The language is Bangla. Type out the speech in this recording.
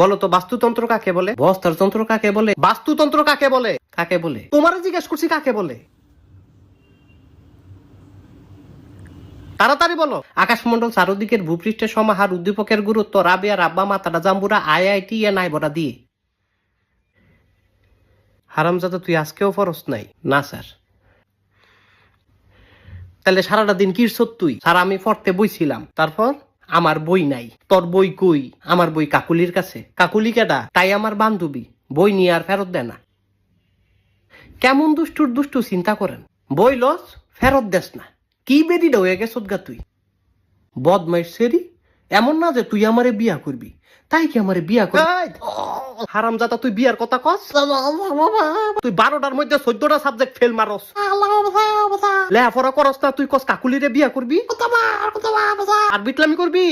বলো তো বাস্তুতন্ত্র কাকে বলে? বস্তারতন্ত্র কাকে বলে? বাস্তুতন্ত্র কাকে বলে? কাকে বলে? তোমার জিজ্ঞেস করছি কাকে বলে? তাড়াতাড়ি বলো। আকাশমন্ডল চারদিকের ভূপৃষ্ঠের সমাহার, উদ্দীপকের গুরুত্ব, রাবিয়া রাব্বা মাতারা জাম্বুরা IIT এ নাই বড়া দিয়ে। হারামজাদা তুই আজকেও ফরস নাই? না স্যার। তাহলে সারাটা দিন কি করছ তুই? স্যার আমি পড়তে বইছিলাম। তারপর? আমার বই নাই। তোর বই কই? আমার বই কাকুলির কাছে। কাকুলি কেডা? তাই আমার বান্ধবী। বই নিয়ে আর ফেরত দেয় না। কেমন দুষ্টুর দুষ্টু চিন্তা করেন। বই লস ফেরত দেস না। কি বেরিটা হয়ে গেছ গা তুই? বদমাইশ সেরি। এমন না যে তুই আমারে বিয়া করবি। তাই কি আমারে বিয়া করবি? হারামজাদা তুই বিয়ার কথা কস? তুই 12টার মধ্যে 14টা সাবজেক্ট ফেল মারস। লেখাপড়া করস না, তুই কস কাকুলিরে বিয়া করবি আর বিটলামি করবি।